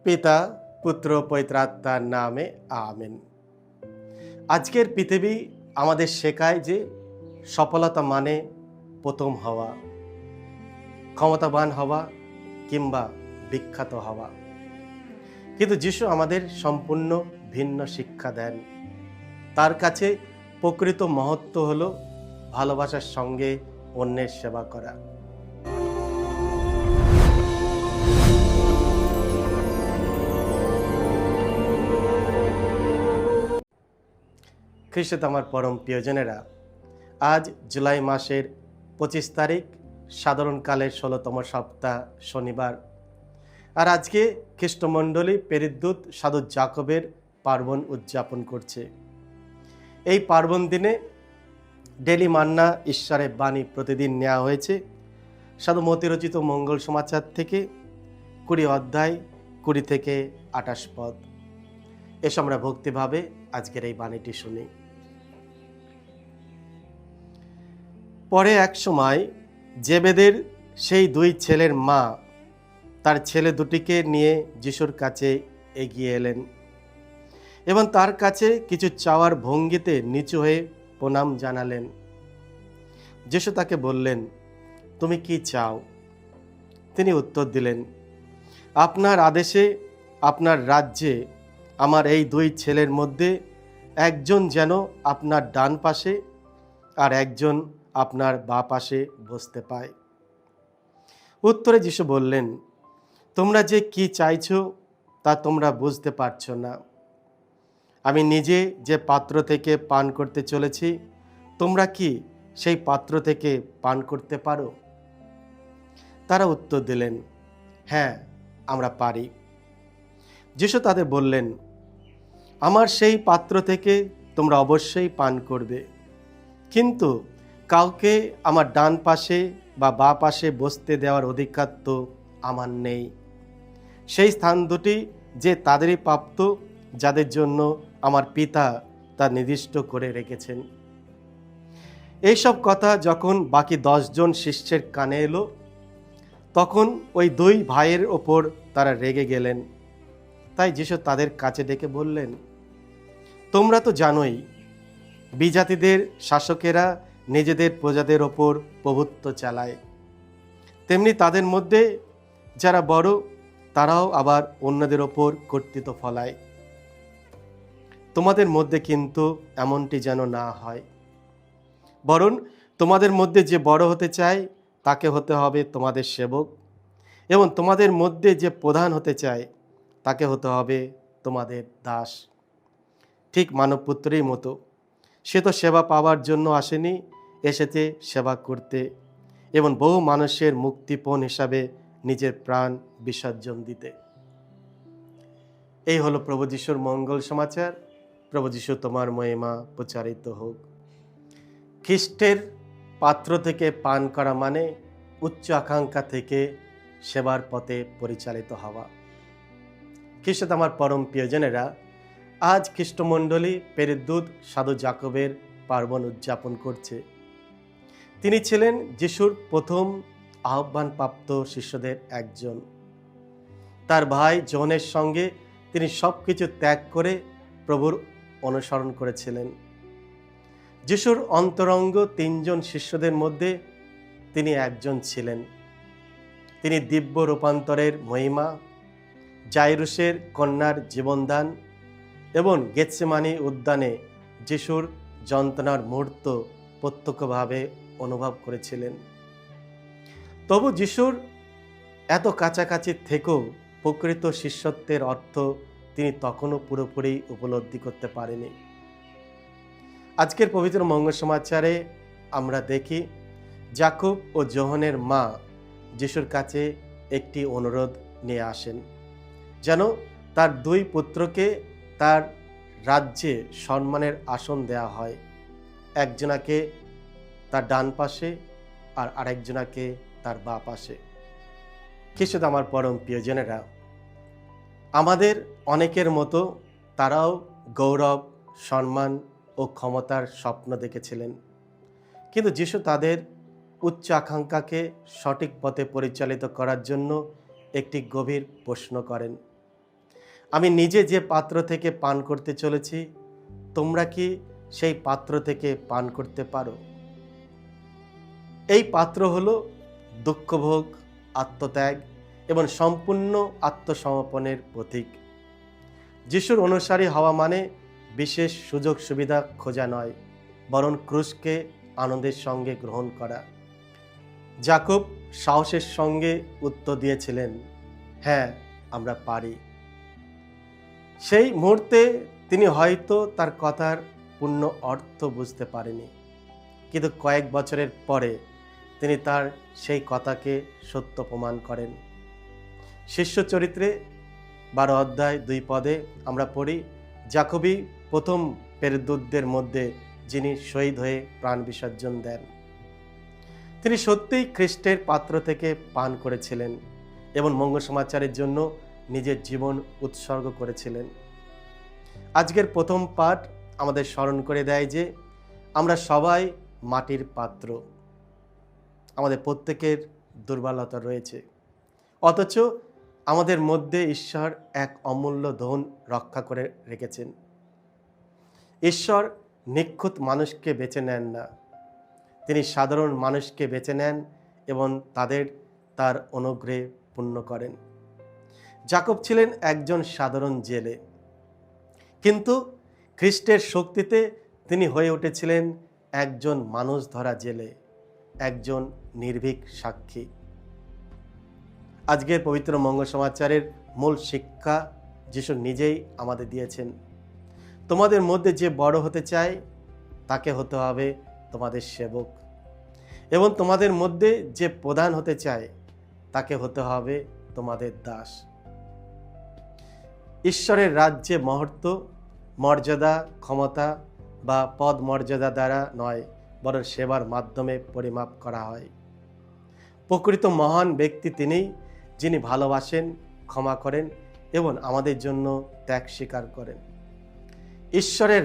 পিতা পুত্র পবিত্রাত্মার নামে আমেন। আজকের পৃথিবী আমাদের শেখায় যে সফলতা মানে প্রথম হওয়া, ক্ষমতাবান হওয়া কিংবা বিখ্যাত হওয়া। কিন্তু যিশু আমাদের সম্পূর্ণ ভিন্ন শিক্ষা দেন। তার কাছে প্রকৃত মহত্ব হলো ভালোবাসার সঙ্গে অন্যের সেবা করা। খ্রিস্টে আমার পরম প্রিয়জনেরা, আজ জুলাই মাসের 25 তারিখ, সাধারণকালের 16তম সপ্তাহ, শনিবার। আর আজকে খ্রিস্টমণ্ডলী পেরিদ্দূত সাধু জাকবের পার্বণ উদযাপন করছে। এই পার্বণ দিনে ডেলি মান্না ঈশ্বরের বাণী প্রতিদিন নেওয়া হয়েছে সাধু মতি রচিত মঙ্গল সমাচার থেকে 20 অধ্যায় 20 থেকে 28 পদ। এসো আমরা ভক্তিভাবে আজকের এই বাণীটি শুনি। পরে এক সময় জেবেদের সেই দুই ছেলের মা তার ছেলে দুটিকে নিয়ে যিশুর কাছে এগিয়ে এলেন এবং তার কাছে কিছু চাওয়ার ভঙ্গিতে নিচু হয়ে প্রণাম জানালেন। যিশু তাকে বললেন, তুমি কি চাও? তিনি উত্তর দিলেন, আপনার আদেশে আপনার রাজ্যে আমার এই দুই ছেলের মধ্যে একজন যেন আপনার ডান পাশে আর একজন আপনার বাঁ পাশে বসতে পায়। উত্তরে যিশু বললেন, তোমরা যে কি চাইছো তা তোমরা বুঝতে পারছো না। আমি নিজে যে পাত্র থেকে পান করতে চলেছি, তোমরা কি সেই পাত্র থেকে পান করতে পারো? তারা উত্তর দিলেন, হ্যাঁ, আমরা পারি। যিশু তাদের বললেন, আমার সেই পাত্র থেকে তোমরা অবশ্যই পান করবে, কিন্তু কাউকে আমার ডান পাশে বা বাঁ পাশে বসতে দেওয়ার অধিকার তো আমার নেই। সেই স্থান দুটি যে তাদেরই প্রাপ্ত যাদের জন্য আমার পিতা তা নির্দিষ্ট করে রেখেছেন। এইসব কথা যখন বাকি 10 জন শিষ্যের কানে এলো, তখন ওই দুই ভাইয়ের ওপর তারা রেগে গেলেন। তাই যিশু তাদের কাছে ডেকে বললেন, তোমরা তো জানোই, বিজাতিদের শাসকেরা নিজেদের প্রজাদের ওপর প্রভুত্ব চালায়, তেমনি তাদের মধ্যে যারা বড় তারাও আবার অন্যদের ওপর কর্তৃত্ব ফলায়। তোমাদের মধ্যে কিন্তু এমনটি যেন না হয়, বরং তোমাদের মধ্যে যে বড় হতে চায় তাকে হতে হবে তোমাদের সেবক, এবং তোমাদের মধ্যে যে প্রধান হতে চায় তাকে হতে হবে তোমাদের দাস। ঠিক মানবপুত্রের মতো সে তো সেবা পাওয়ার জন্য আসেনি, এসেছে সেবা করতে এবং বহু মানুষের মুক্তিপণ হিসাবে নিজের প্রাণ বিসর্জন দিতে। এই হলো প্রভু যিশুর মঙ্গল সমাচার। প্রভু যিশু তোমার মহিমা প্রচারিত হোক। খ্রিস্টের পাত্র থেকে পান করা মানে উচ্চ আকাঙ্ক্ষা থেকে সেবার পথে পরিচালিত হওয়া। খ্রিস্ট আমার পরম প্রিয়জনেরা, আজ খ্রিস্টমণ্ডলী পেরিদ্দূত সাধু জাকবের পার্বণ উদযাপন করছে। তিনি ছিলেন যিশুর প্রথম আহ্বানপ্রাপ্ত শিষ্যদের একজন। তার ভাই জনের সঙ্গে তিনি সব কিছু ত্যাগ করে প্রভুর অনুসরণ করেছিলেন। যিশুর অন্তরঙ্গ 3 জন শিষ্যদের মধ্যে তিনি একজন ছিলেন। তিনি দিব্য রূপান্তরের মহিমা, জাইরুসের কন্যার জীবনদান এবং গেতসেমানি উদ্যানে যিশুর যন্ত্রণার মুহূর্ত প্রত্যক্ষভাবে অনুভব করেছিলেন। তবু যিশুর এত কাছাকাছি থেকেও প্রকৃত শিষ্যত্বের অর্থ তিনি তখনও পুরোপুরি উপলব্ধি করতে পারেনি। আজকের পবিত্র মঙ্গল সমাচারে আমরা দেখি জাকব ও যোহনের মা যিশুর কাছে একটি অনুরোধ নিয়ে আসেন, যেন তার 2 পুত্রকে তার রাজ্যে সম্মানের আসন দেওয়া হয়, একজনাকে তার ডান পাশে আর আরেকজনাকে তার বাঁ পাশে। খ্রিস্ট আমার পরম প্রিয়জনেরা, আমাদের অনেকের মতো তারাও গৌরব, সম্মান ও ক্ষমতার স্বপ্ন দেখেছিলেন, কিন্তু যিশু তাদের উচ্চ আকাঙ্ক্ষাকে সঠিক পথে পরিচালিত করার জন্য একটি গভীর প্রশ্ন করেন। আমি নিজে যে পাত্র থেকে পান করতে চলেছি, তোমরা কি সেই পাত্র থেকে পান করতে পারো? এই পাত্র হলো দুঃখভোগ, আত্মত্যাগ এবং সম্পূর্ণ আত্মসমর্পণের প্রতীক। যিশুর অনুসারী হওয়া মানে বিশেষ সুযোগ সুবিধা খোঁজা নয়, বরং ক্রুশকে আনন্দের সঙ্গে গ্রহণ করা। যাকব সাহসের সঙ্গে উত্তর দিয়েছিলেন, হ্যাঁ, আমরা পারি। সেই মুহূর্তে তিনি হয়তো তার কথার পূর্ণ অর্থ বুঝতে পারেনি, কিন্তু কয়েক বছরের পরে তিনি তার সেই কথাকে সত্য প্রমাণ করেন। শিষ্য চরিত্রে 12 অধ্যায় 2 পদে আমরা পড়ি, যাকবই প্রথম প্রেরিতদের মধ্যে যিনি শহীদ হয়ে প্রাণ বিসর্জন দেন। তিনি সত্যিই খ্রিস্টের পাত্র থেকে পান করেছিলেন এবং মঙ্গল সমাচারের জন্য নিজের জীবন উৎসর্গ করেছিলেন। আজকের প্রথম পাঠ আমাদের স্মরণ করে দেয় যে আমরা সবাই মাটির পাত্র। আমাদের প্রত্যেকের দুর্বলতা রয়েছে, অথচ আমাদের মধ্যে ঈশ্বর এক অমূল্য ধন রক্ষা করে রেখেছেন। ঈশ্বর নিখুঁত মানুষকে বেছে নেন না, তিনি সাধারণ মানুষকে বেছে নেন এবং তাদের তার অনুগ্রহে পূর্ণ করেন। যাকব ছিলেন একজন সাধারণ জেলে, কিন্তু খ্রিস্টের শক্তিতে তিনি হয়ে উঠেছিলেন একজন মানুষ ধরা জেলে, একজন নির্ভীক সাক্ষী। আজকের পবিত্র মঙ্গল সমাচারের মূল শিক্ষা যিশু নিজেই আমাদের দিয়েছেন। তোমাদের মধ্যে যে বড় হতে চায় তাকে হতে হবে তোমাদের সেবক, এবং তোমাদের মধ্যে যে প্রধান হতে চায় তাকে হতে হবে তোমাদের দাস। ঈশ্বরের রাজ্যে মহত্ব, মর্যাদা, ক্ষমতা বা পদ মর্যাদা দ্বারা নয়, বরং সেবার মাধ্যমে পরিমাপ করা হয়। প্রকৃত মহান ব্যক্তি তিনিই, যিনি ভালোবাসেন, ক্ষমা করেন এবং আমাদের জন্য ত্যাগ স্বীকার করেন। ঈশ্বরের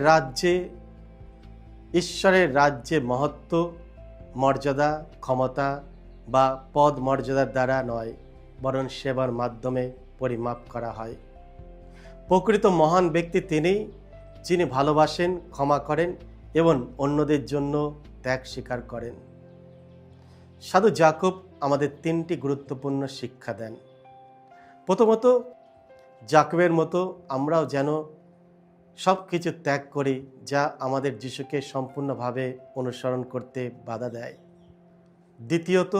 রাজ্যে মহত্ব, মর্যাদা, ক্ষমতা বা পদ মর্যাদার দ্বারা নয়, বরং সেবার মাধ্যমে পরিমাপ করা হয়। প্রকৃত মহান ব্যক্তি তিনিই, যিনি ভালোবাসেন, ক্ষমা করেন এবং অন্যদের জন্য ত্যাগ স্বীকার করেন। সাধু যাকব আমাদের 3টি গুরুত্বপূর্ণ শিক্ষা দেন। প্রথমত, যাকবের মতো আমরাও যেন সব কিছু ত্যাগ করি যা আমাদের যিশুকে সম্পূর্ণভাবে অনুসরণ করতে বাধা দেয়। দ্বিতীয়ত,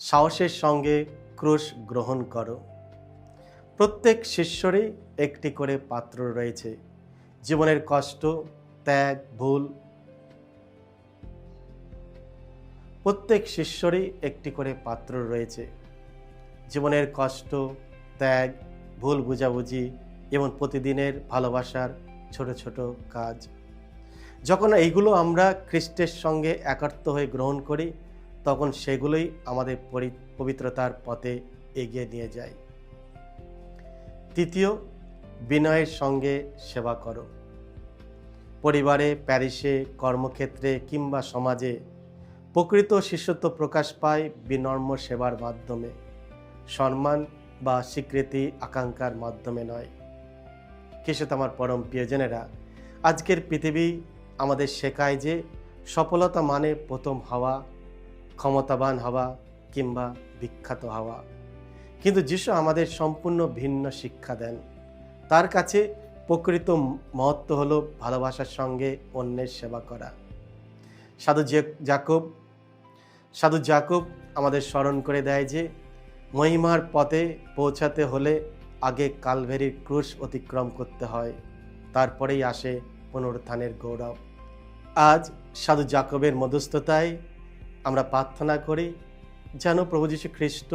সাহসের সঙ্গে ক্রুশ গ্রহণ করো। প্রত্যেক শিষ্যরই একটি করে পাত্র রয়েছে। জীবনের কষ্ট, ত্যাগ, ভুল, প্রত্যেক শিষ্যরই একটি করে পাত্র রয়েছে। জীবনের কষ্ট, ত্যাগ, ভুল বুঝাবুঝি এবং প্রতিদিনের ভালোবাসার ছোট ছোট কাজ। যখন এইগুলো আমরা খ্রিস্টের সঙ্গে একাত্ম হয়ে গ্রহণ করি, তখন সেগুলোই আমাদের পবিত্রতার পথে এগিয়ে নিয়ে যায়। তৃতীয়, বিনয়ের সঙ্গে সেবা করো। পরিবারে, প্যারিসে, কর্মক্ষেত্রে কিংবা সমাজে প্রকৃত শিষ্যত্ব প্রকাশ পায় বিনম্র সেবার মাধ্যমে, সম্মান বা স্বীকৃতি আকাঙ্ক্ষার মাধ্যমে নয়। খ্রিস্ট আমার পরম প্রিয়জনেরা, আজকের পৃথিবী আমাদের শেখায় যে সফলতা মানে প্রথম হওয়া, ক্ষমতাবান হওয়া কিংবা বিখ্যাত হওয়া, কিন্তু যিশু আমাদের সম্পূর্ণ ভিন্ন শিক্ষা দেন। তার কাছে প্রকৃত মহত্ব হলো ভালোবাসার সঙ্গে অন্যের সেবা করা। সাধু যাকব আমাদের স্মরণ করে দেয় যে মহিমার পথে পৌঁছাতে হলে আগে কালভেরির ক্রুশ অতিক্রম করতে হয়, তারপরেই আসে পুনরুত্থানের গৌরব। আজ সাধু যাকবের মধ্যস্থতায় আমরা প্রার্থনা করি যেন প্রভু যীশু খ্রিস্ট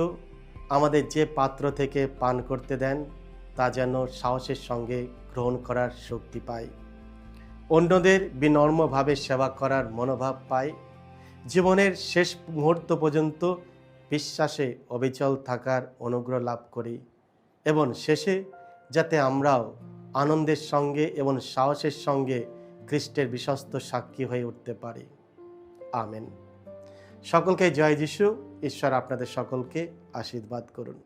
আমাদের যে পাত্র থেকে পান করতে দেন তা যেন সাহসের সঙ্গে গ্রহণ করার শক্তি পাই, অন্যদের বিনম্রভাবে সেবা করার মনোভাব পাই, জীবনের শেষ মুহূর্ত পর্যন্ত বিশ্বাসে অবিচল থাকার অনুগ্রহ লাভ করি এবং শেষে যাতে আমরাও আনন্দের সঙ্গে এবং সাহসের সঙ্গে খ্রিস্টের বিশ্বস্ত সাক্ষী হয়ে উঠতে পারি। আমেন। সকলকে জয় যিশু। ঈশ্বর আপনাদের সকলকে আশীর্বাদ করুন।